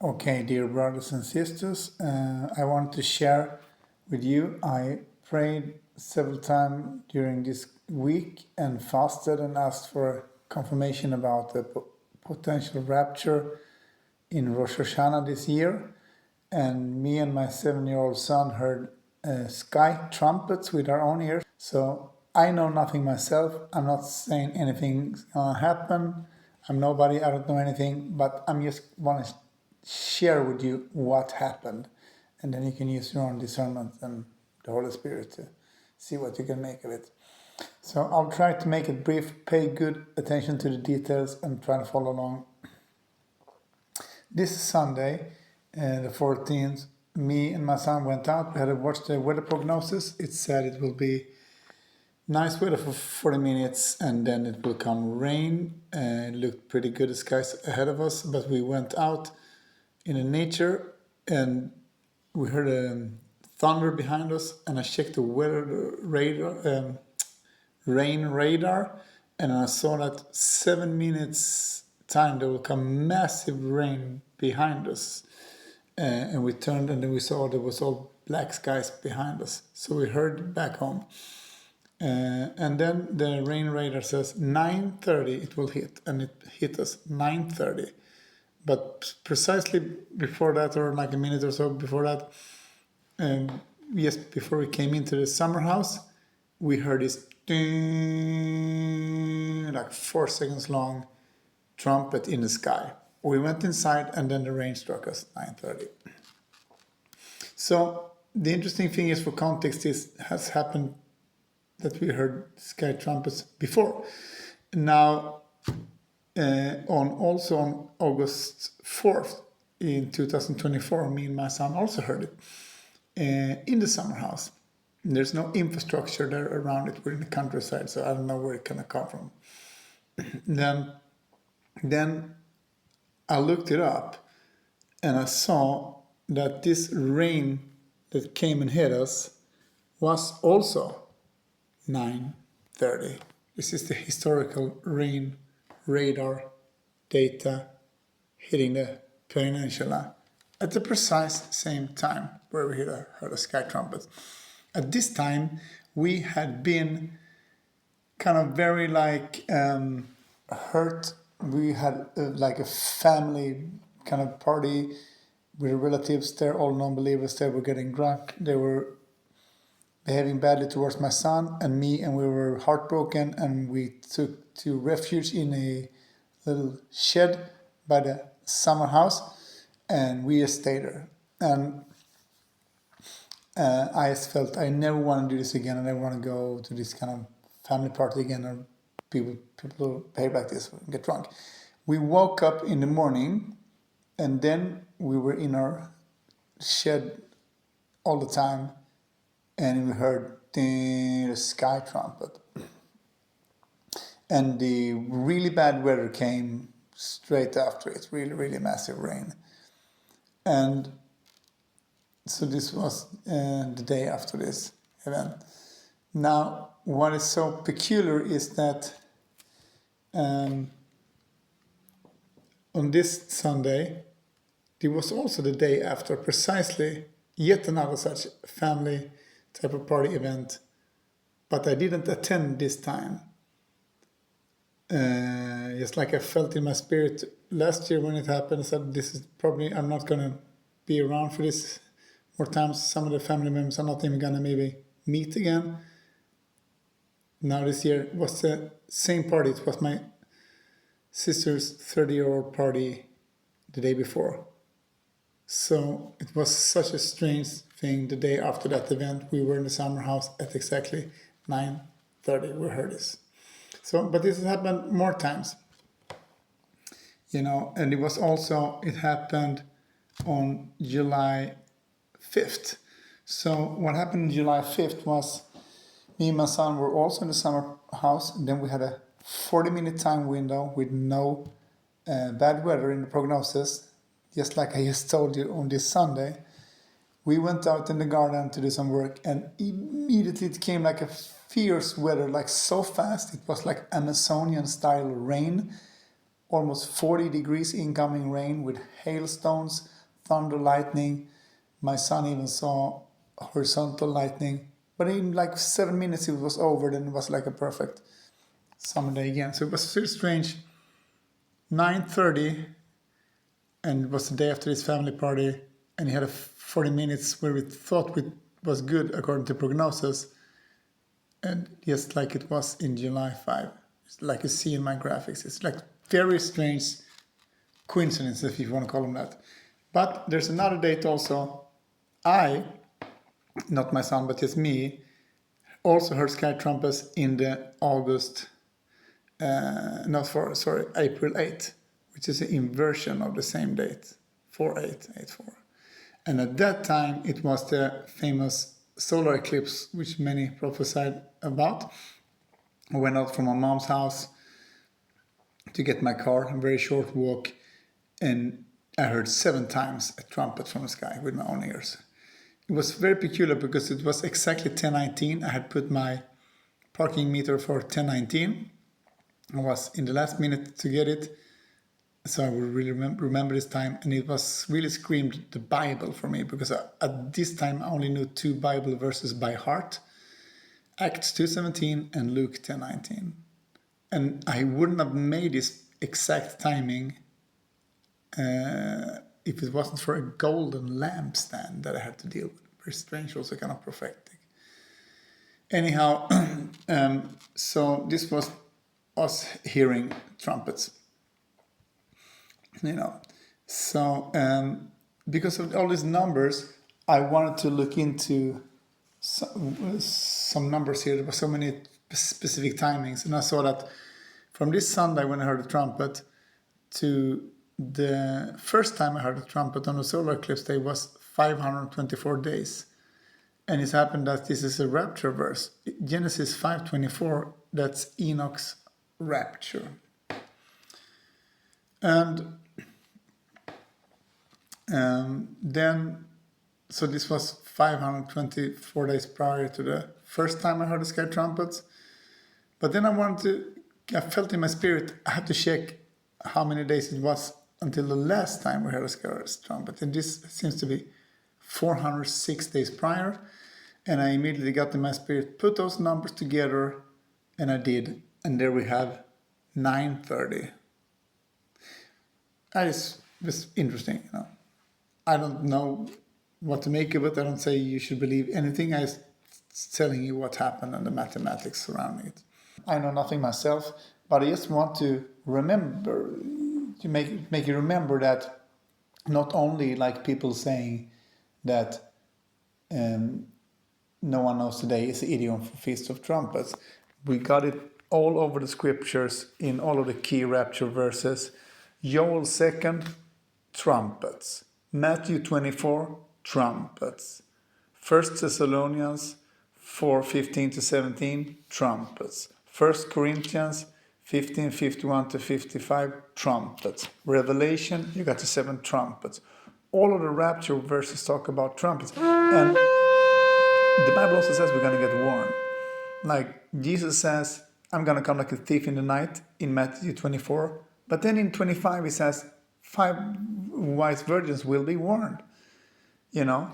Okay, dear brothers and sisters, I want to share with you. I prayed several times during this week and fasted and asked for confirmation about the potential rapture in Rosh Hashanah this year. And me and my 7-year-old son heard sky trumpets with our own ears. So I know nothing myself. I'm not saying anything's gonna happen. I'm nobody. I don't know anything. But I'm just want to share with you what happened, and then you can use your own discernment and the Holy Spirit to see what you can make of it. So I'll try to make it brief. Pay good attention to the details and try to follow along. This Sunday, the 14th, me and my son went out. We had to watch the weather prognosis. It said it will be nice weather for 40 minutes and then it will come rain. It looked pretty good, the skies ahead of us, but we went out in the nature and we heard a thunder behind us, and I checked the weather radar, rain radar, and I saw that 7 minutes time there will come massive rain behind us. And we turned and then we saw there was all black skies behind us. So we heard back home. And then the rain radar says 9:30 it will hit, and it hit us 9:30. But precisely before that, or like a minute or so before that, yes, before we came into the summer house, we heard this ding, like 4 seconds long trumpet in the sky. We went inside and then the rain struck us 9:30. So the interesting thing is, for context, is has happened that we heard sky trumpets before. Now, on August 4th in 2024, me and my son also heard it in the summer house. There's no infrastructure there around it. We're in the countryside, so I don't know where it can come from. Then I looked it up and I saw that this rain that came and hit us was also 9:30. This is the historical rain radar data hitting the peninsula at the precise same time where we heard a sky trumpet. At this time, we had been kind of very hurt. We had like a family kind of party with relatives there, all non-believers there were getting drunk. They were behaving badly towards my son and me, and we were heartbroken, and we took to refuge in a little shed by the summer house, and we just stayed there. And I just felt I never want to do this again. I never want to go to this kind of family party again, or people behave like this, get drunk. We woke up in the morning, and then we were in our shed all the time, and we heard the sky trumpet. And the really bad weather came straight after it, really, really massive rain. And so this was the day after this event. Now, what is so peculiar is that on this Sunday, it was also the day after precisely yet another such family type of party event, but I didn't attend this time. Just like I felt in my spirit last year when it happened, I said, this is probably, I'm not going to be around for this more times. Some of the family members are not even going to maybe meet again. Now this year was the same party. It was my sister's 30-year-old party the day before. So it was such a strange thing. The day after that event, we were in the summer house at exactly 9:30. We heard this. So, but this has happened more times, and it happened on July 5th. So what happened on July 5th was me and my son were also in the summer house. And then we had a 40-minute time window with no bad weather in the prognosis, just like I just told you on this Sunday. We went out in the garden to do some work, and immediately it came like a fierce weather, like so fast. It was like Amazonian style rain, almost 40 degrees incoming rain with hailstones, thunder, lightning. My son even saw horizontal lightning. But in like 7 minutes it was over, then it was like a perfect summer day again. So it was so strange. 9:30, and it was the day after his family party, and he had a 40 minutes where we thought it was good according to prognosis, and just like it was in July 5. It's like you see in my graphics. It's like very strange coincidence, if you want to call them that. But there's another date also. I, not my son, but just me, also heard sky trumpets in the April 8th, which is an inversion of the same date, 4884. And at that time, it was the famous solar eclipse, which many prophesied about. I went out from my mom's house to get my car, a very short walk, and I heard 7 times a trumpet from the sky with my own ears. It was very peculiar because it was exactly 10:19. I had put my parking meter for 10:19. I was in the last minute to get it, so I will really remember this time, and it was really screamed the Bible for me, because at this time I only knew 2 Bible verses by heart, Acts 2:17 and Luke 10:19. And I wouldn't have made this exact timing if it wasn't for a golden lampstand that I had to deal with. Very strange, also kind of prophetic. Anyhow, so this was us hearing trumpets. So because of all these numbers, I wanted to look into some numbers here. There were so many specific timings, and I saw that from this Sunday when I heard the trumpet to the first time I heard the trumpet on the solar eclipse day was 524 days. And it's happened that this is a rapture verse. Genesis 5:24, that's Enoch's rapture. And then, so this was 524 days prior to the first time I heard the sky trumpets. But then I felt in my spirit, I had to check how many days it was until the last time we heard a sky trumpet. And this seems to be 406 days prior. And I immediately got in my spirit, put those numbers together, and I did. And there we have 9:30. That is just interesting, I don't know what to make of it. I don't say you should believe anything. I'm telling you what happened and the mathematics surrounding it. I know nothing myself, but I just want to remember, to make you remember that not only like people saying that no one knows today is the idiom for Feast of Trumpets. We got it all over the scriptures in all of the key rapture verses. Joel 2, trumpets. Matthew 24, trumpets. 1 Thessalonians 4:15-17, trumpets. 1 Corinthians 15:51-55, trumpets. Revelation, you got the 7 trumpets. All of the rapture verses talk about trumpets. And the Bible also says we're going to get warned. Like Jesus says, I'm going to come like a thief in the night in Matthew 24. But then in 25 he says, 5 wise virgins will be warned. In 1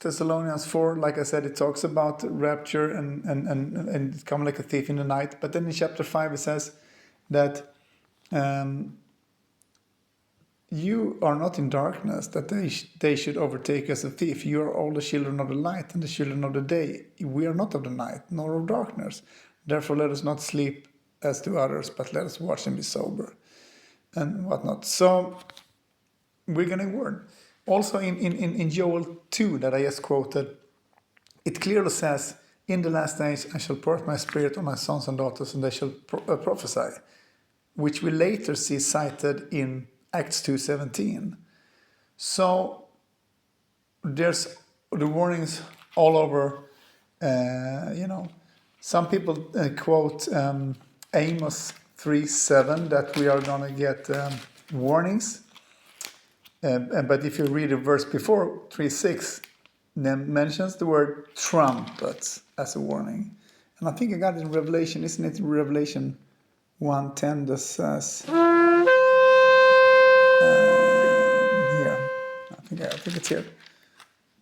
Thessalonians 4, like I said, it talks about rapture and come like a thief in the night. But then in chapter 5 it says that you are not in darkness, that they should overtake as a thief. You are all the children of the light and the children of the day. We are not of the night, nor of darkness. Therefore let us not sleep as do others, but let us watch and be sober, and whatnot. So we're getting word. Also in Joel 2 that I just quoted, it clearly says, in the last days I shall pour out my spirit on my sons and daughters, and they shall prophesy, which we later see cited in Acts 2:17. So there's the warnings all over. Some people quote Amos 3:7 that we are going to get warnings. But if you read the verse before, 3:6, then mentions the word trumpets as a warning. And I think I got it in Revelation, isn't it? Revelation 110 that says here. I think it's here.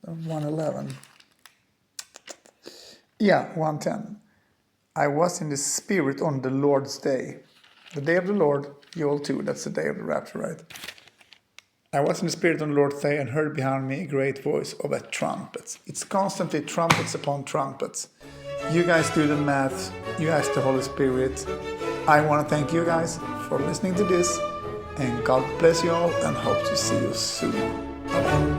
111. Yeah, 110. I was in the Spirit on the Lord's day. The day of the Lord, Yule 2, that's the day of the rapture, right? I was in the Spirit on the Lord's day and heard behind me a great voice of a trumpet. It's constantly trumpets upon trumpets. You guys do the math. You ask the Holy Spirit. I want to thank you guys for listening to this. And God bless you all and hope to see you soon. Bye-bye.